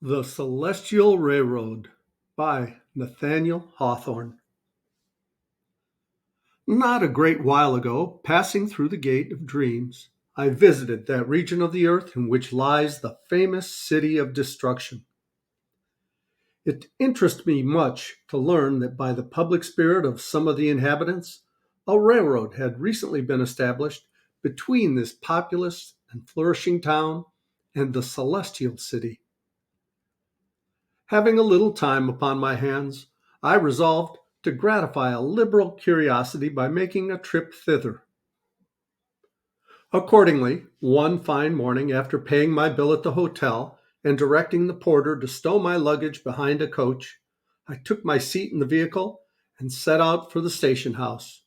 The Celestial Railroad by Nathaniel Hawthorne. Not a great while ago, passing through the Gate of Dreams, I visited that region of the earth in which lies the famous City of Destruction. It interested me much to learn that by the public spirit of some of the inhabitants, a railroad had recently been established between this populous and flourishing town and the Celestial City. Having a little time upon my hands, I resolved to gratify a liberal curiosity by making a trip thither. Accordingly, one fine morning, after paying my bill at the hotel and directing the porter to stow my luggage behind a coach, I took my seat in the vehicle and set out for the station house.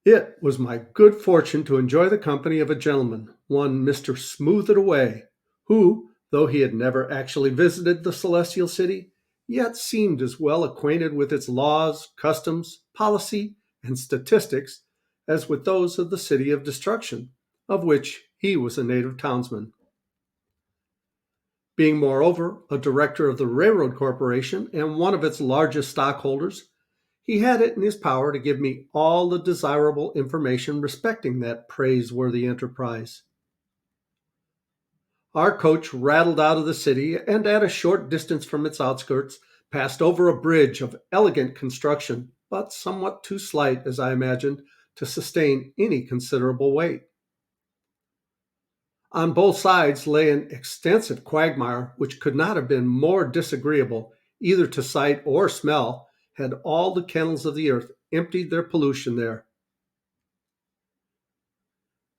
It was my good fortune to enjoy the company of a gentleman, one Mr. Smooth It Away, who, though he had never actually visited the Celestial City, yet seemed as well acquainted with its laws, customs, policy, and statistics as with those of the City of Destruction, of which he was a native townsman. Being, moreover, a director of the Railroad Corporation and one of its largest stockholders, he had it in his power to give me all the desirable information respecting that praiseworthy enterprise. Our coach rattled out of the city and at a short distance from its outskirts passed over a bridge of elegant construction, but somewhat too slight, as I imagined, to sustain any considerable weight. On both sides lay an extensive quagmire which could not have been more disagreeable, either to sight or smell, had all the kennels of the earth emptied their pollution there.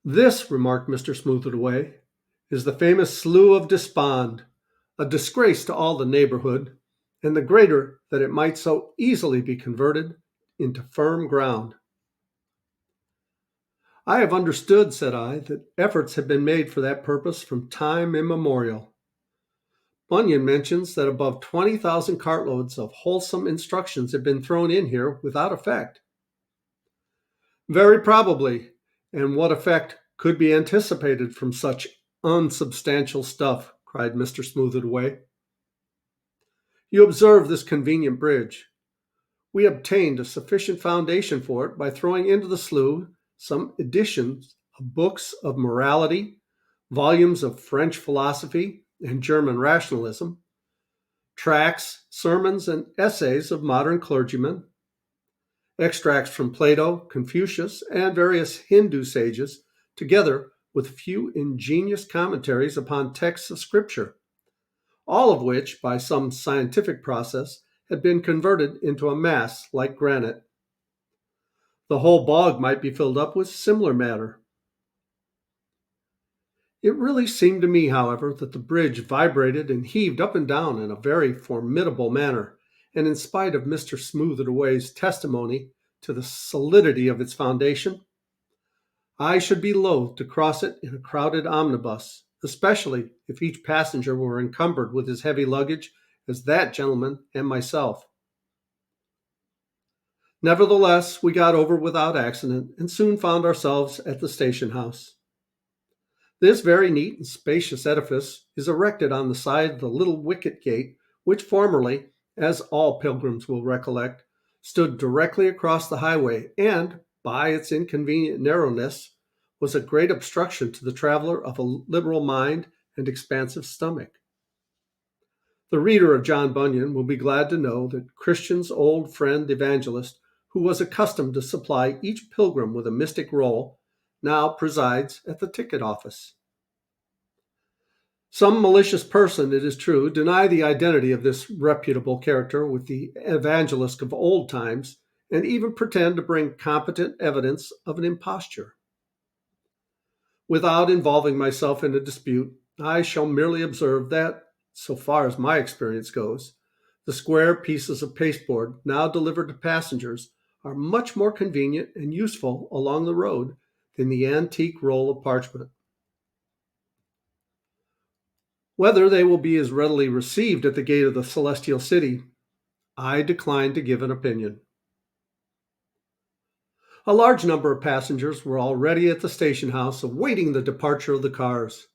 "This," remarked Mr. Smoothitaway, "is the famous Slough of Despond, a disgrace to all the neighborhood, and the greater that it might so easily be converted into firm ground." "I have understood," said I, "that efforts have been made for that purpose from time immemorial. Bunyan mentions that above 20,000 cartloads of wholesome instructions have been thrown in here without effect." "Very probably, and what effect could be anticipated from such unsubstantial stuff?" cried Mr. Smoothitaway. "You observe this convenient bridge. We obtained a sufficient foundation for it by throwing into the slough some editions of books of morality, volumes of French philosophy and German rationalism, tracts, sermons, and essays of modern clergymen, extracts from Plato, Confucius, and various Hindu sages, together with a few ingenious commentaries upon texts of Scripture, all of which, by some scientific process, had been converted into a mass like granite. The whole bog might be filled up with similar matter." It really seemed to me, however, that the bridge vibrated and heaved up and down in a very formidable manner, and in spite of Mr. Smoothitaway's testimony to the solidity of its foundation, I should be loath to cross it in a crowded omnibus, especially if each passenger were encumbered with as heavy luggage as that gentleman and myself. Nevertheless, we got over without accident and soon found ourselves at the station house. This very neat and spacious edifice is erected on the side of the little wicket gate, which formerly, as all pilgrims will recollect, stood directly across the highway, and, by its inconvenient narrowness, was a great obstruction to the traveler of a liberal mind and expansive stomach. The reader of John Bunyan will be glad to know that Christian's old friend evangelist, who was accustomed to supply each pilgrim with a mystic roll, now presides at the ticket office. Some malicious person, it is true, deny the identity of this reputable character with the evangelist of old times, and even pretend to bring competent evidence of an imposture. Without involving myself in a dispute, I shall merely observe that, so far as my experience goes, the square pieces of pasteboard now delivered to passengers are much more convenient and useful along the road than the antique roll of parchment. Whether they will be as readily received at the gate of the Celestial City, I decline to give an opinion. A large number of passengers were already at the station house awaiting the departure of the cars.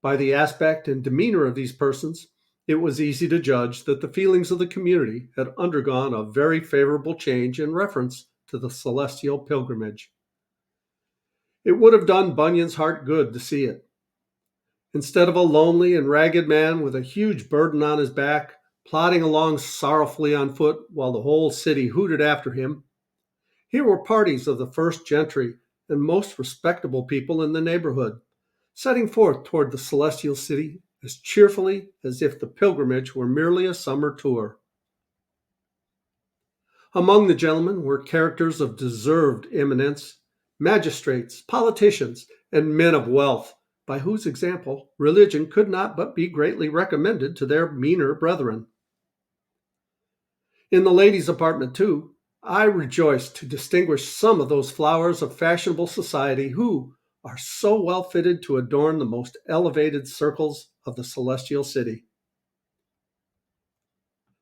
By the aspect and demeanor of these persons, it was easy to judge that the feelings of the community had undergone a very favorable change in reference to the celestial pilgrimage. It would have done Bunyan's heart good to see it. Instead of a lonely and ragged man with a huge burden on his back, plodding along sorrowfully on foot while the whole city hooted after him, here were parties of the first gentry and most respectable people in the neighborhood, setting forth toward the celestial city as cheerfully as if the pilgrimage were merely a summer tour. Among the gentlemen were characters of deserved eminence, magistrates, politicians, and men of wealth, by whose example religion could not but be greatly recommended to their meaner brethren. In the ladies' apartment, too, I rejoiced to distinguish some of those flowers of fashionable society who are so well fitted to adorn the most elevated circles of the celestial city.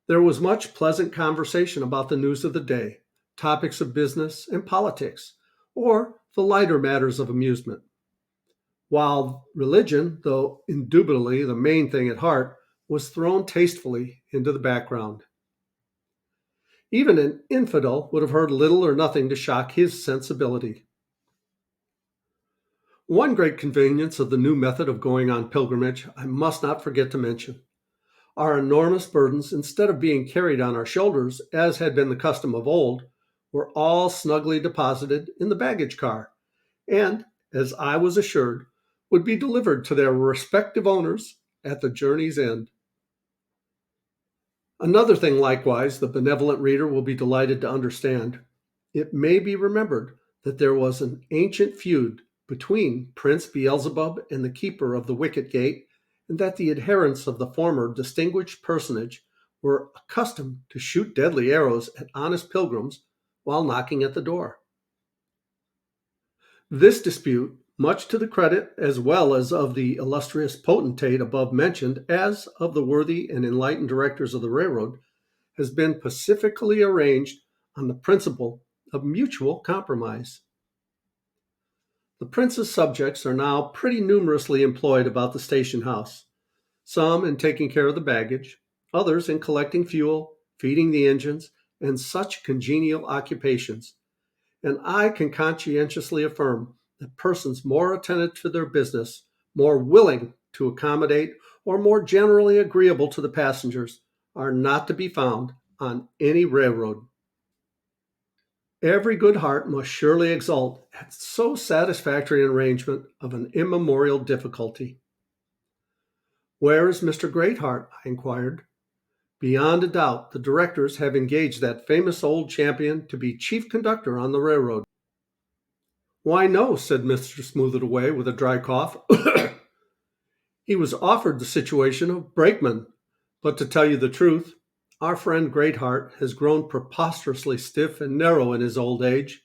There was much pleasant conversation about the news of the day, topics of business and politics, or the lighter matters of amusement, while religion, though indubitably the main thing at heart, was thrown tastefully into the background. Even an infidel would have heard little or nothing to shock his sensibility. One great convenience of the new method of going on pilgrimage I must not forget to mention. Our enormous burdens, instead of being carried on our shoulders, as had been the custom of old, were all snugly deposited in the baggage car, and, as I was assured, would be delivered to their respective owners at the journey's end. Another thing, likewise, the benevolent reader will be delighted to understand. It may be remembered that there was an ancient feud between Prince Beelzebub and the keeper of the wicket gate, and that the adherents of the former distinguished personage were accustomed to shoot deadly arrows at honest pilgrims while knocking at the door. This dispute, much to the credit as well as of the illustrious potentate above mentioned as of the worthy and enlightened directors of the railroad, has been pacifically arranged on the principle of mutual compromise. The prince's subjects are now pretty numerously employed about the station house, some in taking care of the baggage, others in collecting fuel, feeding the engines, and such congenial occupations, and I can conscientiously affirm that persons more attentive to their business, more willing to accommodate, or more generally agreeable to the passengers are not to be found on any railroad. Every good heart must surely exult at so satisfactory an arrangement of an immemorial difficulty. "Where is Mr. Greatheart?" I inquired. Beyond a doubt, the directors have engaged that famous old champion to be chief conductor on the railroad. "Why, no," said Mr. Smooth-it-away with a dry cough. "He was offered the situation of brakeman, but to tell you the truth, our friend Greatheart has grown preposterously stiff and narrow in his old age.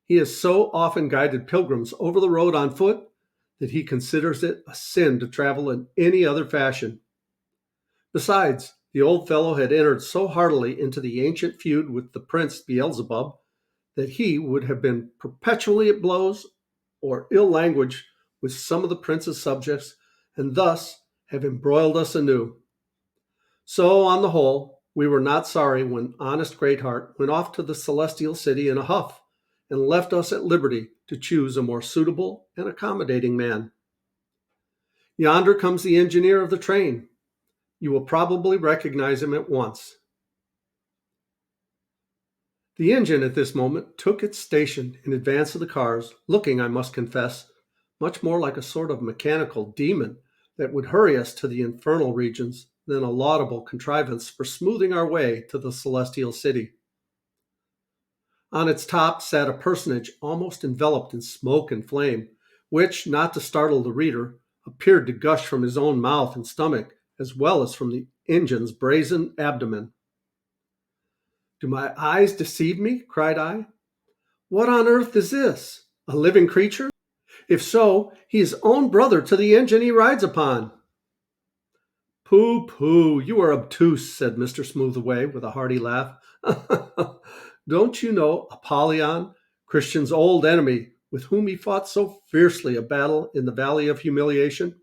He has so often guided pilgrims over the road on foot that he considers it a sin to travel in any other fashion. Besides, the old fellow had entered so heartily into the ancient feud with the Prince Beelzebub that he would have been perpetually at blows or ill language with some of the prince's subjects, and thus have embroiled us anew. So, on the whole, we were not sorry when honest Greatheart went off to the celestial city in a huff, and left us at liberty to choose a more suitable and accommodating man. Yonder comes the engineer of the train. You will probably recognize him at once." The engine at this moment took its station in advance of the cars, looking, I must confess, much more like a sort of mechanical demon that would hurry us to the infernal regions than a laudable contrivance for smoothing our way to the celestial city. On its top sat a personage almost enveloped in smoke and flame, which, not to startle the reader, appeared to gush from his own mouth and stomach, as well as from the engine's brazen abdomen. "Do my eyes deceive me?" cried I. "What on earth is this? A living creature? If so, he is own brother to the engine he rides upon." "Pooh, pooh, you are obtuse," said Mr. Smoothaway with a hearty laugh. "Don't you know Apollyon, Christian's old enemy, with whom he fought so fiercely a battle in the Valley of Humiliation?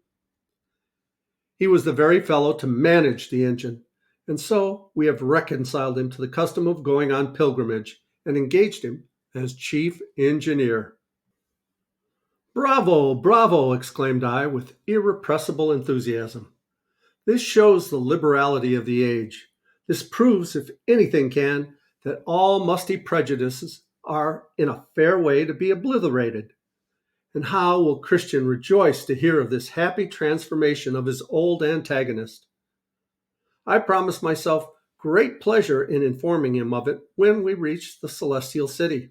He was the very fellow to manage the engine, and so we have reconciled him to the custom of going on pilgrimage and engaged him as chief engineer. Bravo, bravo, exclaimed I with irrepressible enthusiasm. This shows the liberality of the age. This proves, if anything can, that all musty prejudices are in a fair way to be obliterated. And how will Christian rejoice to hear of this happy transformation of his old antagonist? I promised myself great pleasure in informing him of it when we reached the celestial city.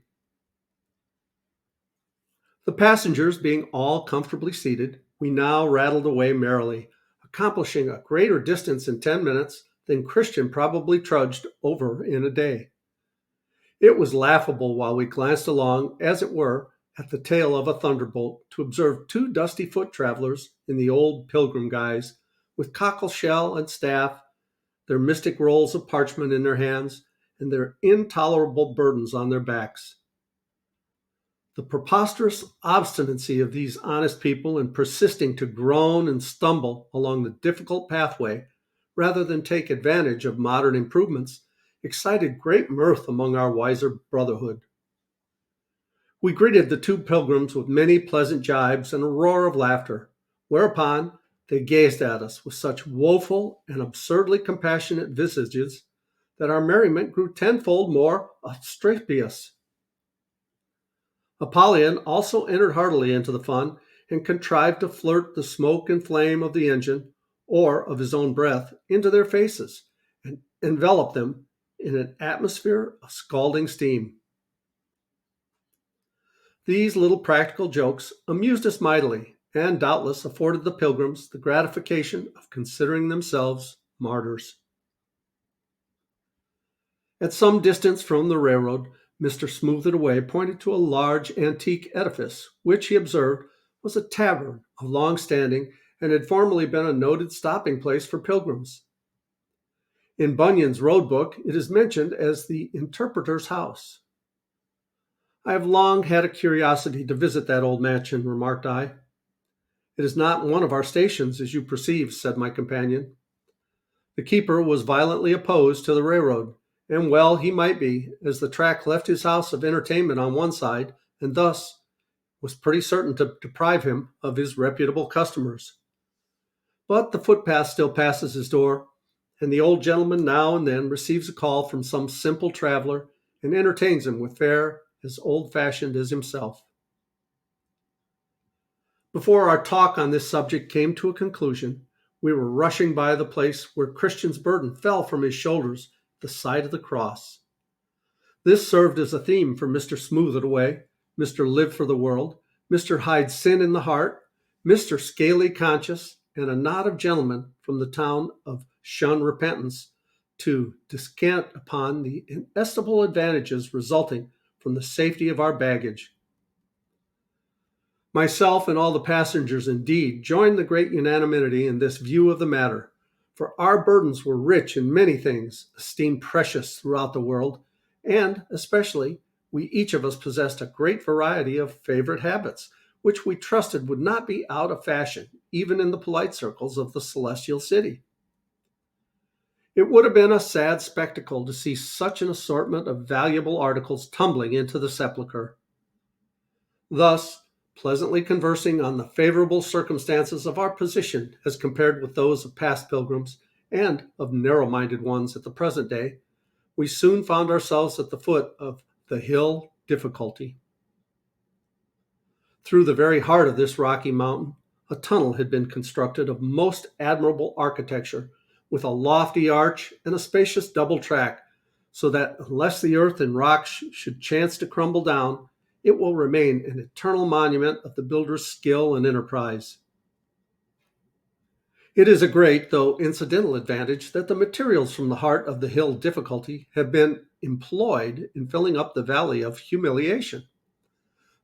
The passengers being all comfortably seated, we now rattled away merrily, accomplishing a greater distance in 10 minutes than Christian probably trudged over in a day. It was laughable while we glanced along, as it were, at the tail of a thunderbolt to observe two dusty foot travelers in the old pilgrim guise, with cockle shell and staff, their mystic rolls of parchment in their hands, and their intolerable burdens on their backs. The preposterous obstinacy of these honest people in persisting to groan and stumble along the difficult pathway, rather than take advantage of modern improvements, excited great mirth among our wiser brotherhood. We greeted the two pilgrims with many pleasant jibes and a roar of laughter, whereupon they gazed at us with such woeful and absurdly compassionate visages that our merriment grew tenfold more obstreperous. Apollyon also entered heartily into the fun and contrived to flirt the smoke and flame of the engine, or of his own breath, into their faces, and envelop them in an atmosphere of scalding steam. These little practical jokes amused us mightily, and doubtless afforded the pilgrims the gratification of considering themselves martyrs. At some distance from the railroad, Mr. Smooth It Away pointed to a large antique edifice, which he observed was a tavern of long standing and had formerly been a noted stopping place for pilgrims. In Bunyan's road book, it is mentioned as the Interpreter's House. I have long had a curiosity to visit that old mansion, remarked I. It is not one of our stations, as you perceive, said my companion. The keeper was violently opposed to the railroad, and well he might be, as the track left his house of entertainment on one side, and thus was pretty certain to deprive him of his reputable customers. But the footpath still passes his door, and the old gentleman now and then receives a call from some simple traveler and entertains him with fare as old-fashioned as himself. Before our talk on this subject came to a conclusion, we were rushing by the place where Christian's burden fell from his shoulders, the side of the cross. This served as a theme for Mr. Smooth It Away, Mr. Live for the World, Mr. Hide Sin in the Heart, Mr. Scaly Conscious, and a knot of gentlemen from the town of Shun Repentance to descant upon the inestimable advantages resulting from the safety of our baggage. Myself and all the passengers indeed joined the great unanimity in this view of the matter, for our burdens were rich in many things esteemed precious throughout the world, and especially we each of us possessed a great variety of favorite habits, which we trusted would not be out of fashion, even in the polite circles of the celestial city. It would have been a sad spectacle to see such an assortment of valuable articles tumbling into the sepulchre. Thus, pleasantly conversing on the favorable circumstances of our position as compared with those of past pilgrims and of narrow-minded ones at the present day, we soon found ourselves at the foot of the hill Difficulty. Through the very heart of this rocky mountain, a tunnel had been constructed of most admirable architecture, with a lofty arch and a spacious double track, so that unless the earth and rocks should chance to crumble down, it will remain an eternal monument of the builder's skill and enterprise. It is a great, though incidental advantage that the materials from the heart of the hill Difficulty have been employed in filling up the valley of Humiliation,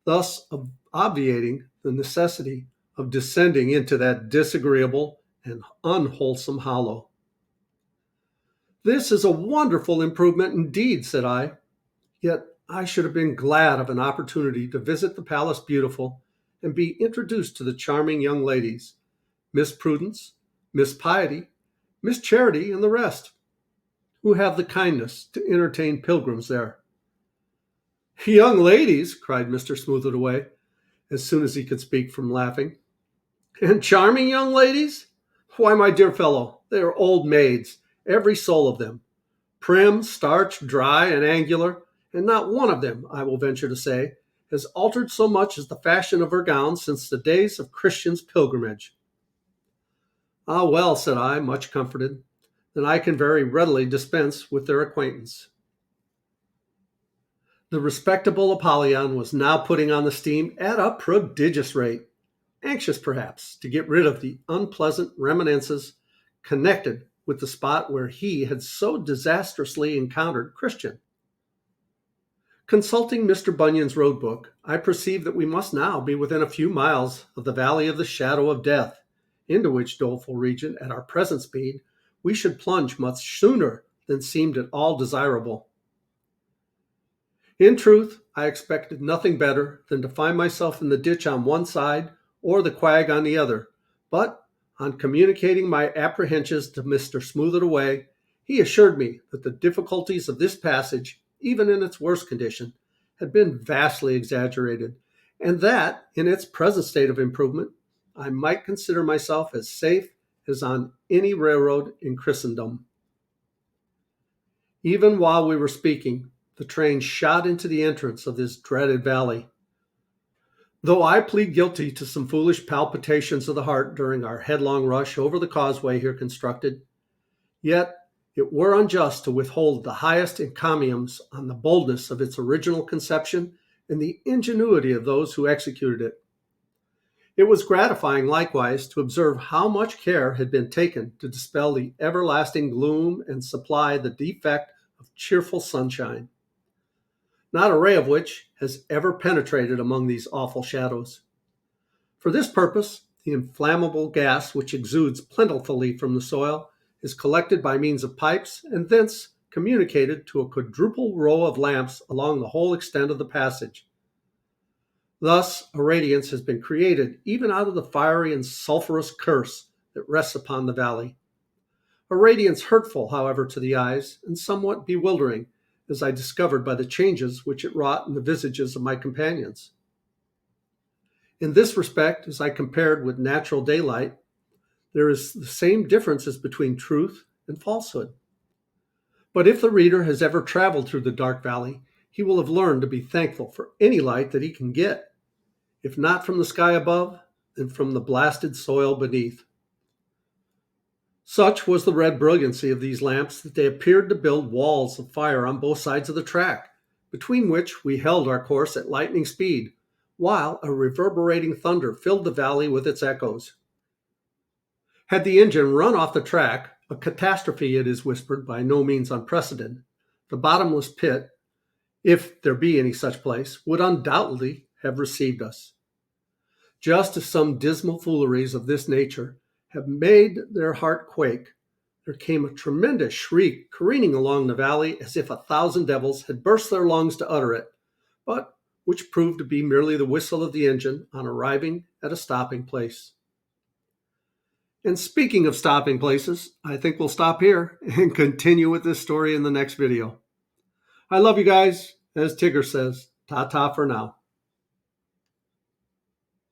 thus obviating the necessity of descending into that disagreeable and unwholesome hollow. This is a wonderful improvement indeed, said I, yet I should have been glad of an opportunity to visit the Palace Beautiful and be introduced to the charming young ladies, Miss Prudence, Miss Piety, Miss Charity, and the rest, who have the kindness to entertain pilgrims there. Young ladies, cried Mr. Smooth-it-away, as soon as he could speak from laughing. And charming young ladies? Why, my dear fellow, they are old maids, every soul of them, prim, starched, dry, and angular, and not one of them, I will venture to say, has altered so much as the fashion of her gowns since the days of Christian's pilgrimage. Ah, well, said I, much comforted, then I can very readily dispense with their acquaintance. The respectable Apollyon was now putting on the steam at a prodigious rate, anxious perhaps to get rid of the unpleasant reminiscences connected with the spot where he had so disastrously encountered Christian. Consulting Mr. Bunyan's road book, I perceived that we must now be within a few miles of the valley of the shadow of death, into which doleful region, at our present speed, we should plunge much sooner than seemed at all desirable. In truth, I expected nothing better than to find myself in the ditch on one side or the quag on the other, but on communicating my apprehensions to Mr. Smooth-it-away, he assured me that the difficulties of this passage, even in its worst condition, had been vastly exaggerated, and that, in its present state of improvement, I might consider myself as safe as on any railroad in Christendom. Even while we were speaking, the train shot into the entrance of this dreaded valley. Though I plead guilty to some foolish palpitations of the heart during our headlong rush over the causeway here constructed, yet it were unjust to withhold the highest encomiums on the boldness of its original conception and the ingenuity of those who executed it. It was gratifying likewise to observe how much care had been taken to dispel the everlasting gloom and supply the defect of cheerful sunshine, not a ray of which has ever penetrated among these awful shadows. For this purpose, the inflammable gas which exudes plentifully from the soil is collected by means of pipes and thence communicated to a quadruple row of lamps along the whole extent of the passage. Thus, a radiance has been created even out of the fiery and sulphurous curse that rests upon the valley. A radiance hurtful, however, to the eyes, and somewhat bewildering, as I discovered by the changes which it wrought in the visages of my companions. In this respect, as I compared with natural daylight, there is the same difference as between truth and falsehood. But if the reader has ever traveled through the dark valley, he will have learned to be thankful for any light that he can get, if not from the sky above, then from the blasted soil beneath. Such was the red brilliancy of these lamps that they appeared to build walls of fire on both sides of the track, between which we held our course at lightning speed, while a reverberating thunder filled the valley with its echoes. Had the engine run off the track, a catastrophe, it is whispered, by no means unprecedented, the bottomless pit, if there be any such place, would undoubtedly have received us. Just as some dismal fooleries of this nature have made their heart quake, there came a tremendous shriek careening along the valley as if 1,000 devils had burst their lungs to utter it, but which proved to be merely the whistle of the engine on arriving at a stopping place. And speaking of stopping places, I think we'll stop here and continue with this story in the next video. I love you guys. As Tigger says, ta-ta for now.